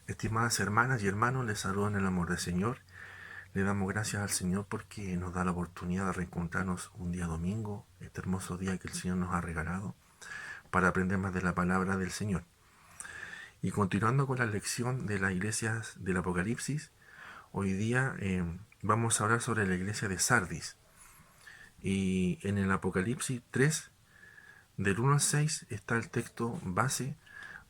Estimadas hermanas y hermanos, les saludo en el amor del Señor. Le damos gracias al Señor porque nos da la oportunidad de reencontrarnos un día domingo, este hermoso día que el Señor nos ha regalado, para aprender más de la palabra del Señor. Y continuando con la lección de las iglesias del Apocalipsis, hoy día vamos a hablar sobre la iglesia de Sardis. Y en el Apocalipsis 3, del 1 al 6, está el texto base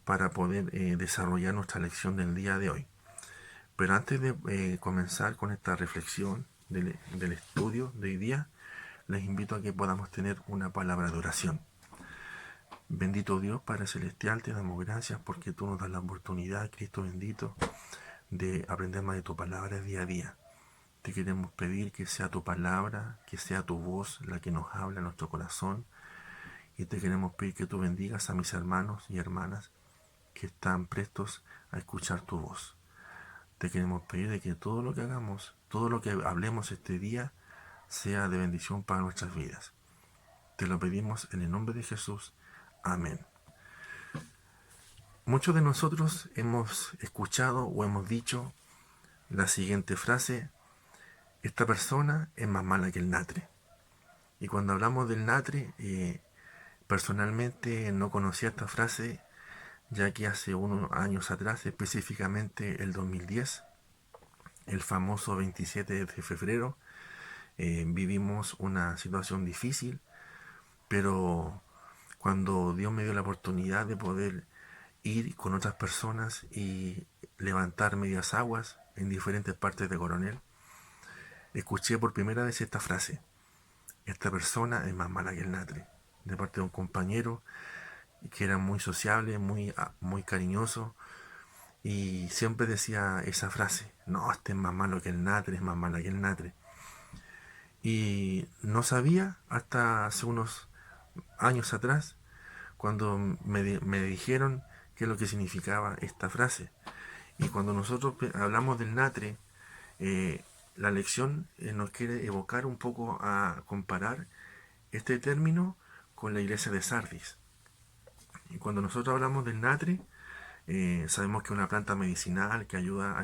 para poder desarrollar nuestra lección del día de hoy. Pero antes de comenzar con esta reflexión del estudio de hoy día, les invito a que podamos tener una palabra de oración. Bendito Dios, Padre Celestial, te damos gracias porque tú nos das la oportunidad, Cristo bendito, de aprender más de tu palabra día a día. Te queremos pedir que sea tu palabra, que sea tu voz la que nos habla en nuestro corazón. Y te queremos pedir que tú bendigas a mis hermanos y hermanas que están prestos a escuchar tu voz. Te queremos pedir de que todo lo que hagamos, todo lo que hablemos este día, sea de bendición para nuestras vidas. Te lo pedimos en el nombre de Jesús. Amén. Muchos de nosotros hemos escuchado o hemos dicho la siguiente frase: esta persona es más mala que el natre. Y cuando hablamos del natre, personalmente no conocía esta frase, ya que hace unos años atrás, específicamente el 2010, el famoso 27 de febrero, vivimos una situación difícil, pero cuando Dios me dio la oportunidad de poder ir con otras personas y levantar medias aguas en diferentes partes de Coronel, escuché por primera vez esta frase: esta persona es más mala que el natre, de parte de un compañero que era muy sociable, muy cariñoso, y siempre decía esa frase: no, este es más malo que el natre, es más mala que el natre. Y no sabía hasta hace unos años atrás, cuando me dijeron qué es lo que significaba esta frase. Y cuando nosotros hablamos del natre, la lección nos quiere evocar un poco a comparar este término con la iglesia de Sardis. Y cuando nosotros hablamos del natre, sabemos que es una planta medicinal que ayuda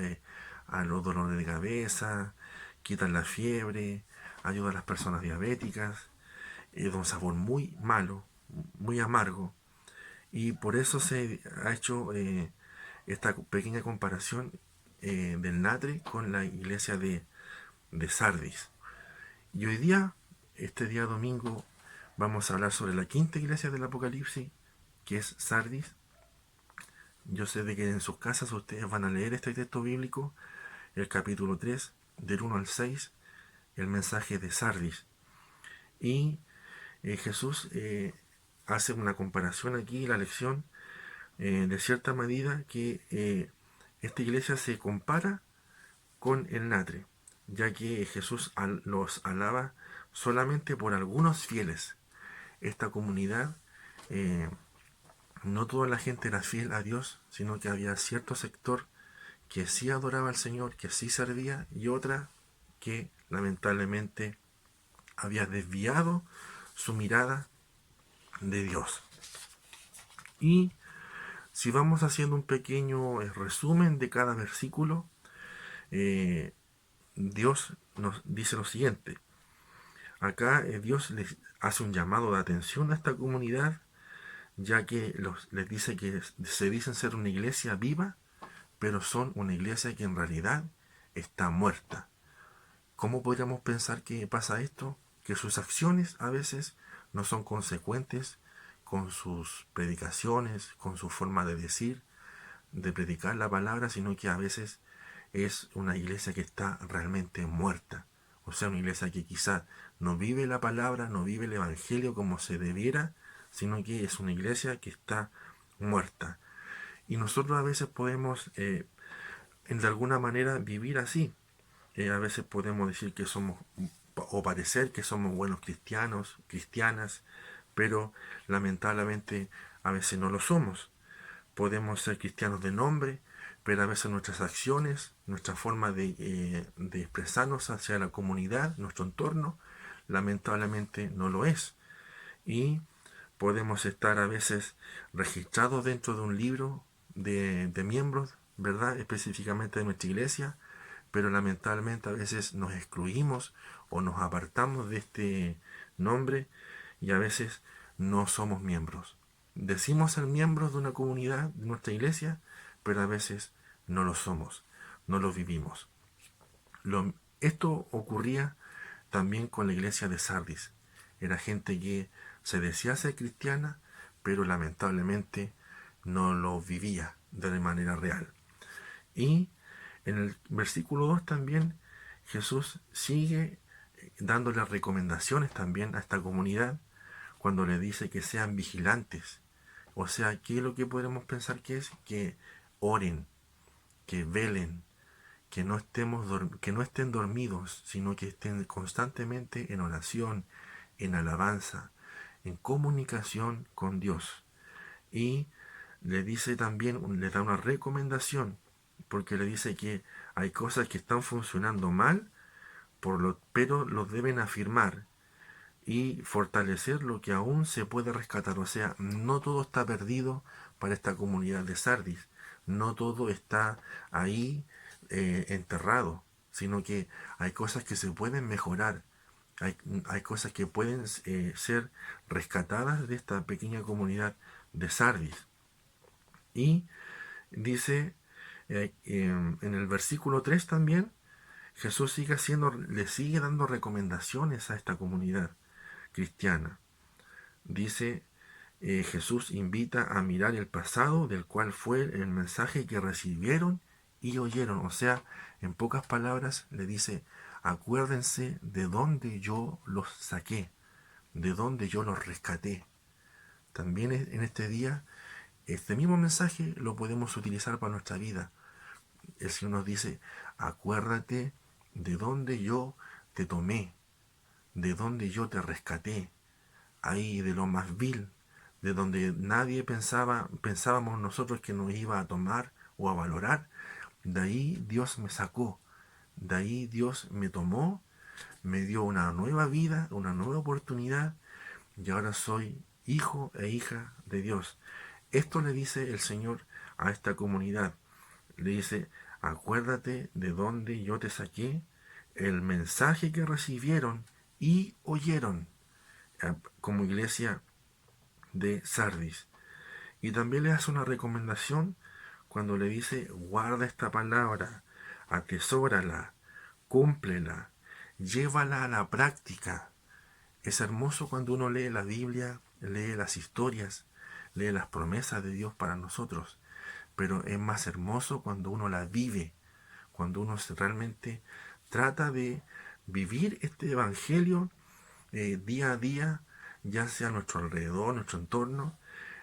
a los dolores de cabeza, quita la fiebre, ayuda a las personas diabéticas, es de un sabor muy malo, muy amargo, y por eso se ha hecho esta pequeña comparación del natre con la iglesia de Sardis. Y hoy día, este día domingo, vamos a hablar sobre la quinta iglesia del Apocalipsis, que es Sardis. Yo sé de que en sus casas ustedes van a leer este texto bíblico, el capítulo 3, del 1 al 6, el mensaje de Sardis. Y Jesús hace una comparación aquí, la lección, de cierta medida, que esta iglesia se compara con el natre, ya que Jesús los alaba solamente por algunos fieles. Esta comunidad, eh, no toda la gente era fiel a Dios, sino que había cierto sector que sí adoraba al Señor, que sí servía, y otra que lamentablemente había desviado su mirada de Dios. Y si vamos haciendo un pequeño resumen de cada versículo, eh, Dios nos dice lo siguiente. Acá Dios les hace un llamado de atención a esta comunidad, ya que les dice que se dicen ser una iglesia viva, pero son una iglesia que en realidad está muerta. ¿Cómo podríamos pensar que pasa esto? Que sus acciones a veces no son consecuentes con sus predicaciones, con su forma de decir, de predicar la palabra, sino que a veces es una iglesia que está realmente muerta. O sea, una iglesia que quizás no vive la palabra, no vive el evangelio como se debiera, sino que es una iglesia que está muerta. Y nosotros a veces podemos, de alguna manera, vivir así. A veces podemos decir que somos, o parecer que somos buenos cristianos, cristianas, pero lamentablemente a veces no lo somos. Podemos ser cristianos de nombre, pero a veces nuestras acciones, nuestra forma de expresarnos hacia la comunidad, nuestro entorno, lamentablemente no lo es. Y podemos estar a veces registrados dentro de un libro de miembros ¿verdad? Específicamente de nuestra iglesia, pero lamentablemente a veces nos excluimos o nos apartamos de este nombre y a veces no somos miembros. Decimos ser miembros de una comunidad, de nuestra iglesia, pero a veces no lo somos, no lo vivimos. Esto ocurría también con la iglesia de Sardis. Era gente que se decía ser cristiana, pero lamentablemente no lo vivía de manera real. Y en el versículo 2 también Jesús sigue dándole recomendaciones también a esta comunidad cuando le dice que sean vigilantes. O sea, ¿qué es lo que podemos pensar que es? Que oren, que velen, que no estén dormidos, sino que estén constantemente en oración, en alabanza, en comunicación con Dios. Y le dice también, le da una recomendación, porque le dice que hay cosas que están funcionando mal, pero lo deben afirmar y fortalecer lo que aún se puede rescatar. O sea, no todo está perdido para esta comunidad de Sardis, no todo está ahí enterrado, sino que hay cosas que se pueden mejorar, hay cosas que pueden ser rescatadas de esta pequeña comunidad de Sardis. Y dice en el versículo 3 también, Jesús le sigue dando recomendaciones a esta comunidad cristiana. Dice, Jesús invita a mirar el pasado del cual fue el mensaje que recibieron y oyeron. O sea, en pocas palabras le dice, acuérdense de dónde yo los saqué, de dónde yo los rescaté. También en este día, este mismo mensaje lo podemos utilizar para nuestra vida. El Señor nos dice, acuérdate de dónde yo te tomé, de dónde yo te rescaté, ahí de lo más vil, de donde nadie pensábamos nosotros que nos iba a tomar o a valorar. De ahí Dios me sacó, de ahí Dios me tomó, me dio una nueva vida, una nueva oportunidad y ahora soy hijo e hija de Dios. Esto le dice el Señor a esta comunidad. Le dice, acuérdate de dónde yo te saqué, el mensaje que recibieron y oyeron como iglesia de Sardis. Y también le hace una recomendación cuando le dice, guarda esta palabra, atesórala, cúmplela, llévala a la práctica. Es hermoso cuando uno lee la Biblia, lee las historias, lee las promesas de Dios para nosotros, pero es más hermoso cuando uno la vive, cuando uno realmente trata de vivir este evangelio día a día, ya sea a nuestro alrededor, nuestro entorno.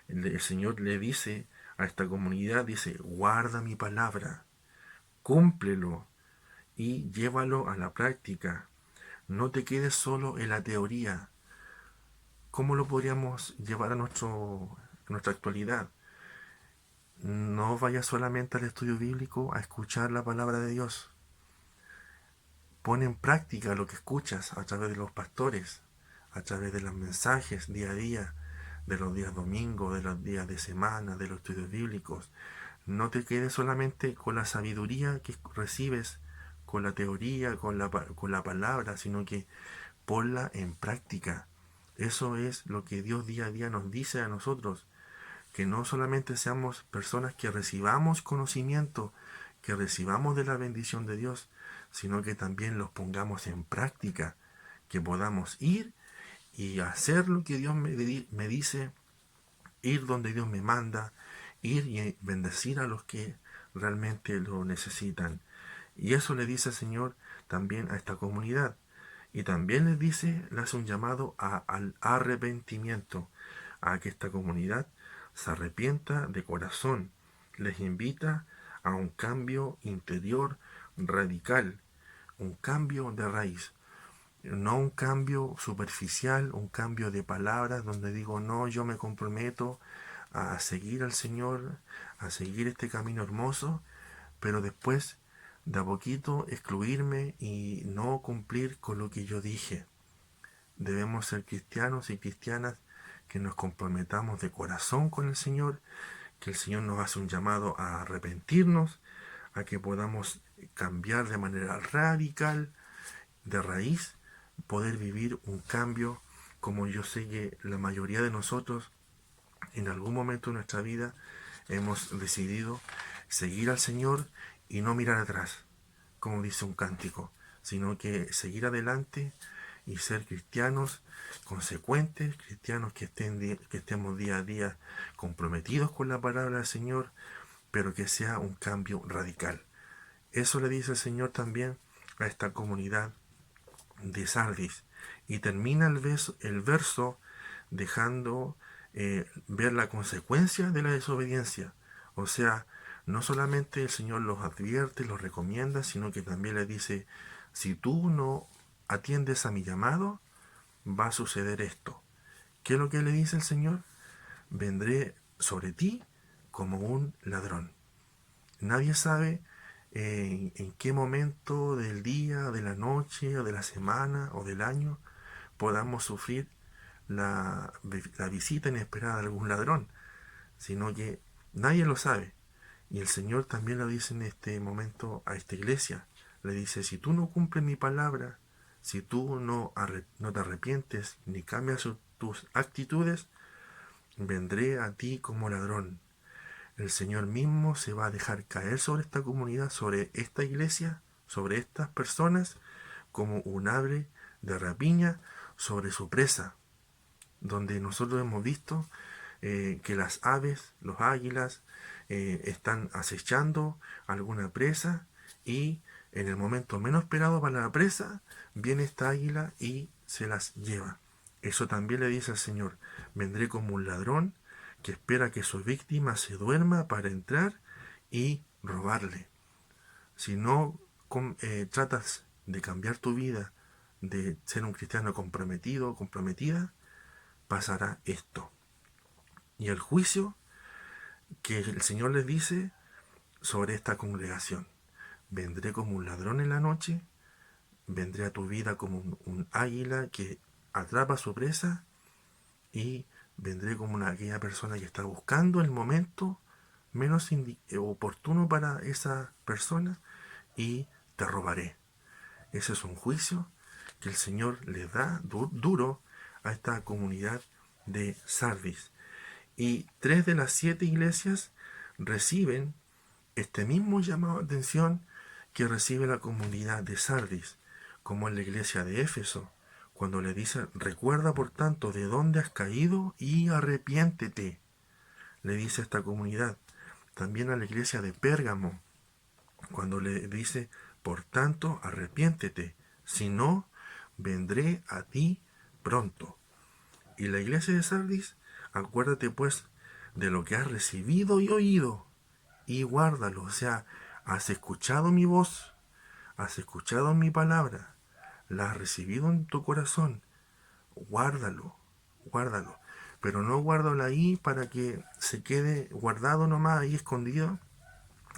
El Señor le dice a esta comunidad, dice, guarda mi palabra, cúmplelo y llévalo a la práctica. No te quedes solo en la teoría. ¿Cómo lo podríamos llevar a nuestra actualidad? No vayas solamente al estudio bíblico a escuchar la palabra de Dios. Pon en práctica lo que escuchas a través de los pastores, a través de los mensajes día a día, de los días domingos, de los días de semana, de los estudios bíblicos. No te quedes solamente con la sabiduría que recibes, con la teoría, con la palabra, sino que ponla en práctica. Eso es lo que Dios día a día nos dice a nosotros, que no solamente seamos personas que recibamos conocimiento, que recibamos de la bendición de Dios, sino que también los pongamos en práctica, que podamos ir y hacer lo que Dios me dice, ir donde Dios me manda, ir y bendecir a los que realmente lo necesitan. Y eso le dice el Señor también a esta comunidad. Y también les dice, le hace un llamado al arrepentimiento, a que esta comunidad se arrepienta de corazón. Les invita a un cambio interior radical, un cambio de raíz. No un cambio superficial, un cambio de palabras donde digo, no, yo me comprometo a seguir al Señor, a seguir este camino hermoso, pero después de a poquito excluirme y no cumplir con lo que yo dije. Debemos ser cristianos y cristianas que nos comprometamos de corazón con el Señor, que el Señor nos hace un llamado a arrepentirnos, a que podamos cambiar de manera radical, de raíz, poder vivir un cambio, como yo sé que la mayoría de nosotros en algún momento de nuestra vida hemos decidido seguir al Señor y no mirar atrás, como dice un cántico, sino que seguir adelante y ser cristianos consecuentes, cristianos que estemos día a día comprometidos con la palabra del Señor, pero que sea un cambio radical. Eso le dice el Señor también a esta comunidad de Sardis. Y termina el verso dejando ver la consecuencia de la desobediencia. O sea, no solamente el Señor los advierte, los recomienda, sino que también le dice, si tú no atiendes a mi llamado, va a suceder esto. ¿Qué es lo que le dice el Señor? Vendré sobre ti como un ladrón. Nadie sabe en qué momento del día, de la noche, o de la semana, o del año, podamos sufrir la visita inesperada de algún ladrón, sino que nadie lo sabe. Y el Señor también lo dice en este momento a esta iglesia. Le dice, si tú no cumples mi palabra, si tú no te arrepientes ni cambias tus actitudes, vendré a ti como ladrón. El Señor mismo se va a dejar caer sobre esta comunidad, sobre esta iglesia, sobre estas personas, como un ave de rapiña sobre su presa, donde nosotros hemos visto que las aves, los águilas, están acechando alguna presa y en el momento menos esperado para la presa, viene esta águila y se las lleva. Eso también le dice al Señor, vendré como un ladrón que espera que su víctima se duerma para entrar y robarle. Si no tratas de cambiar tu vida, de ser un cristiano comprometido, comprometida, pasará esto. Y el juicio que el Señor les dice sobre esta congregación. Vendré como un ladrón en la noche, vendré a tu vida como un águila que atrapa a su presa y vendré como aquella persona que está buscando el momento menos oportuno para esa persona y te robaré. Ese es un juicio que el Señor le da duro a esta comunidad de Sardis. Y 3 de las 7 iglesias reciben este mismo llamado de atención que recibe la comunidad de Sardis, como en la iglesia de Éfeso, cuando le dice, recuerda por tanto de dónde has caído y arrepiéntete. Le dice a esta comunidad. También a la iglesia de Pérgamo, cuando le dice, por tanto, arrepiéntete, si no, vendré a ti pronto. Y la iglesia de Sardis, acuérdate pues de lo que has recibido y oído, y guárdalo. O sea, has escuchado mi voz, has escuchado mi palabra, la has recibido en tu corazón, guárdalo, guárdalo. Pero no guárdalo ahí para que se quede guardado nomás ahí escondido,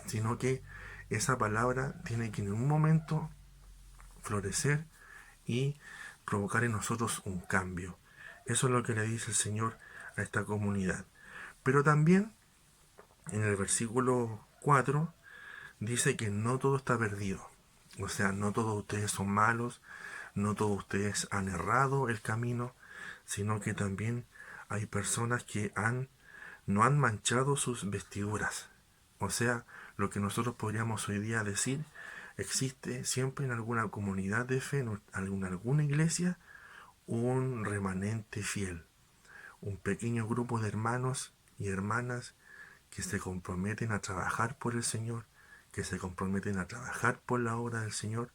sino que esa palabra tiene que en un momento florecer y provocar en nosotros un cambio. Eso es lo que le dice el Señor a esta comunidad. Pero también en el versículo 4 dice que no todo está perdido. O sea, no todos ustedes son malos, no todos ustedes han errado el camino, sino que también hay personas que no han manchado sus vestiduras. O sea, lo que nosotros podríamos hoy día decir, existe siempre en alguna comunidad de fe, en alguna iglesia, un remanente fiel, un pequeño grupo de hermanos y hermanas que se comprometen a trabajar por el Señor, que se comprometen a trabajar por la obra del Señor.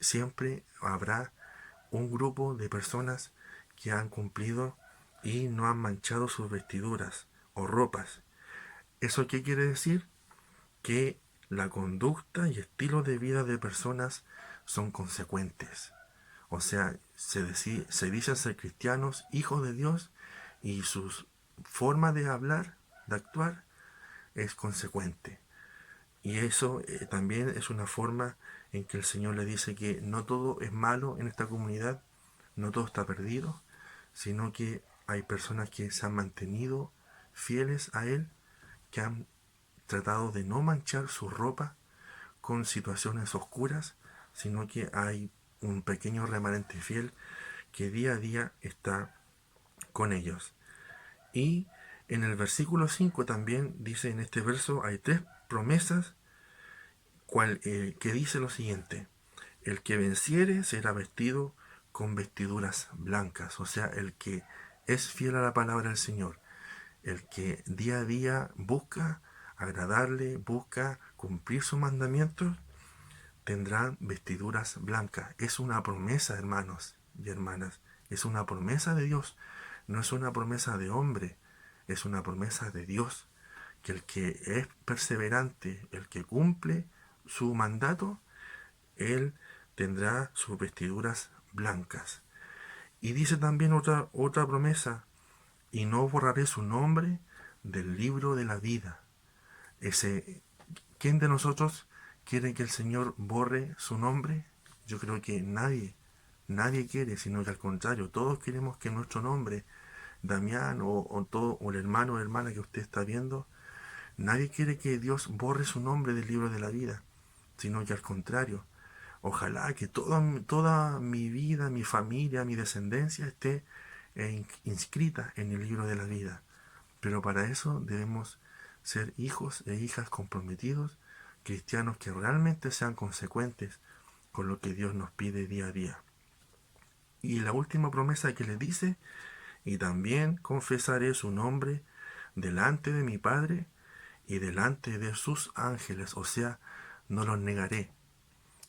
Siempre habrá un grupo de personas que han cumplido y no han manchado sus vestiduras o ropas. ¿Eso qué quiere decir? Que la conducta y estilo de vida de personas son consecuentes. O sea, se dicen ser cristianos, hijos de Dios, y su forma de hablar, de actuar, es consecuente. Y eso también es una forma en que el Señor le dice que no todo es malo en esta comunidad, no todo está perdido, sino que hay personas que se han mantenido fieles a Él, que han tratado de no manchar su ropa con situaciones oscuras, sino que hay un pequeño remanente fiel que día a día está con ellos. Y en el versículo 5 también dice, en este verso hay tres promesas que dice lo siguiente: el que venciere será vestido con vestiduras blancas. O sea, el que es fiel a la palabra del Señor, el que día a día busca agradarle, busca cumplir sus mandamientos, tendrá vestiduras blancas. Es una promesa, hermanos y hermanas. Es una promesa de Dios. No es una promesa de hombre. Es una promesa de Dios. Que el que es perseverante, el que cumple su mandato, él tendrá sus vestiduras blancas. Y dice también otra promesa: y no borraré su nombre del libro de la vida. ¿Quién de nosotros quiere que el Señor borre su nombre? Yo creo que nadie quiere, sino que al contrario, todos queremos que nuestro nombre, Damián o el hermano o hermana que usted está viendo, nadie quiere que Dios borre su nombre del libro de la vida, sino que al contrario, ojalá que toda mi vida, mi familia, mi descendencia esté inscrita en el libro de la vida. Pero para eso debemos ser hijos e hijas comprometidos, cristianos que realmente sean consecuentes con lo que Dios nos pide día a día. Y la última promesa que le dice: y también confesaré su nombre delante de mi Padre y delante de sus ángeles. O sea, no los negaré.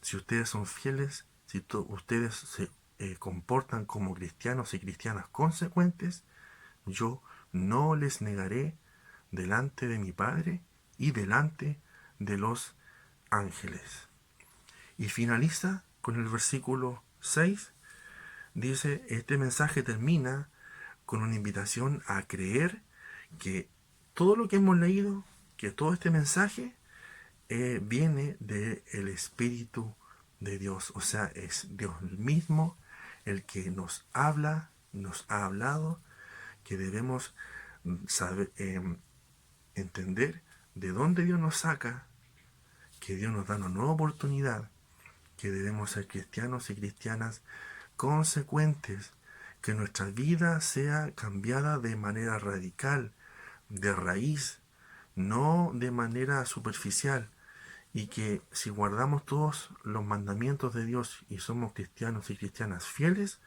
Si ustedes son fieles, si ustedes se comportan como cristianos y cristianas consecuentes, yo no les negaré delante de mi Padre y delante de los ángeles. Y finaliza con el versículo 6. Dice, este mensaje termina con una invitación a creer que todo lo que hemos leído, que todo este mensaje viene del Espíritu de Dios. O sea, es Dios mismo el que nos habla, nos ha hablado, que debemos saber, entender de dónde Dios nos saca, que Dios nos da una nueva oportunidad, que debemos ser cristianos y cristianas consecuentes, que nuestra vida sea cambiada de manera radical, de raíz, no de manera superficial, y que si guardamos todos los mandamientos de Dios y somos cristianos y cristianas fieles,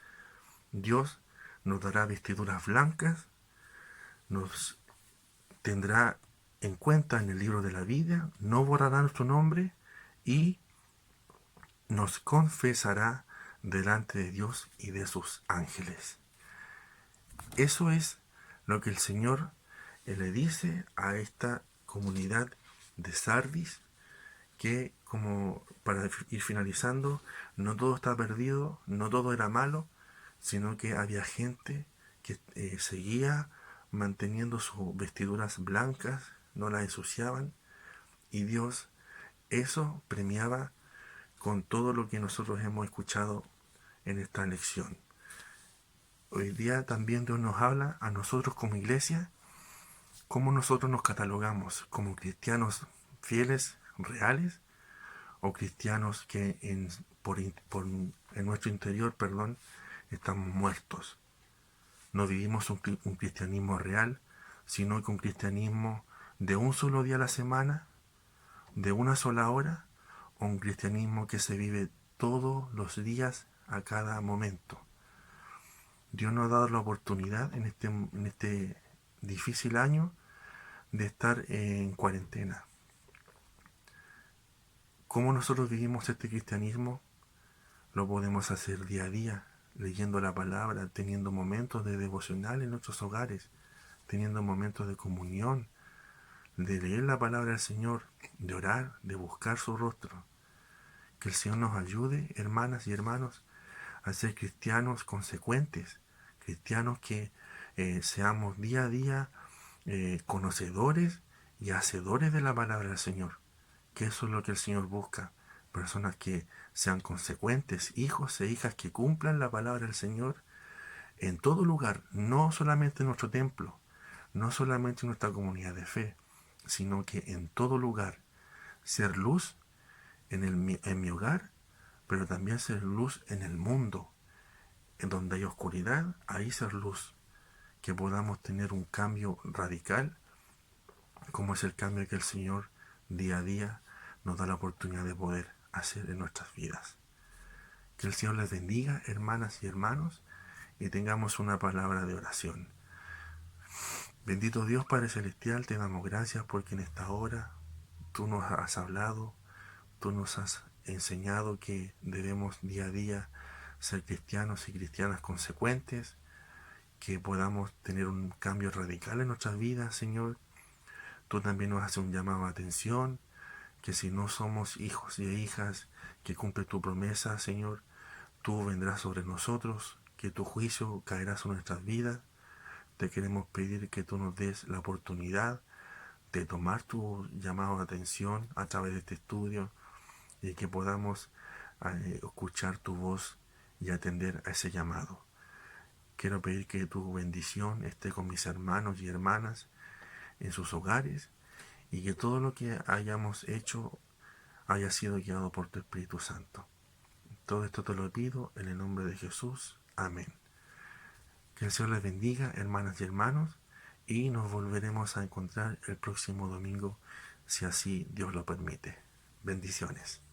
Dios nos dará vestiduras blancas, nos tendrá en cuenta en el libro de la vida, no borrará nuestro nombre y nos confesará delante de Dios y de sus ángeles. Eso es lo que el Señor le dice a esta comunidad de Sardis, que, como para ir finalizando, no todo está perdido, no todo era malo, sino que había gente que seguía manteniendo sus vestiduras blancas, no las ensuciaban, y Dios eso premiaba con todo lo que nosotros hemos escuchado en esta lección. Hoy día también Dios nos habla a nosotros como iglesia, cómo nosotros nos catalogamos, como cristianos fieles, reales, o cristianos que en nuestro interior, estamos muertos. No vivimos un cristianismo real, sino que un cristianismo de un solo día a la semana, de una sola hora, o un cristianismo que se vive todos los días, a cada momento. Dios nos ha dado la oportunidad en este difícil año de estar en cuarentena. ¿Cómo nosotros vivimos este cristianismo? Lo podemos hacer día a día, leyendo la palabra, teniendo momentos de devocional en nuestros hogares, teniendo momentos de comunión, de leer la palabra del Señor, de orar, de buscar su rostro. Que el Señor nos ayude, hermanas y hermanos, a ser cristianos consecuentes, cristianos que seamos día a día conocedores y hacedores de la palabra del Señor. Que eso es lo que el Señor busca. Personas que sean consecuentes, hijos e hijas que cumplan la palabra del Señor en todo lugar, no solamente en nuestro templo, no solamente en nuestra comunidad de fe, sino que en todo lugar ser luz en mi hogar, pero también ser luz en el mundo. En donde hay oscuridad, ahí ser luz. Que podamos tener un cambio radical, como es el cambio que el Señor día a día nos da la oportunidad de poder hacer en nuestras vidas. Que el Señor les bendiga, hermanas y hermanos, y tengamos una palabra de oración. Bendito Dios Padre Celestial, te damos gracias porque en esta hora tú nos has hablado, tú nos has enseñado que debemos día a día ser cristianos y cristianas consecuentes, que podamos tener un cambio radical en nuestras vidas, Señor. Tú también nos haces un llamado a atención, que si no somos hijos y hijas que cumple tu promesa, Señor, tú vendrás sobre nosotros, que tu juicio caerá sobre nuestras vidas. Te queremos pedir que tú nos des la oportunidad de tomar tu llamado de atención a través de este estudio y que podamos escuchar tu voz y atender a ese llamado. Quiero pedir que tu bendición esté con mis hermanos y hermanas en sus hogares y que todo lo que hayamos hecho haya sido guiado por tu Espíritu Santo. Todo esto te lo pido en el nombre de Jesús. Amén. Que el Señor les bendiga, hermanas y hermanos, y nos volveremos a encontrar el próximo domingo, si así Dios lo permite. Bendiciones.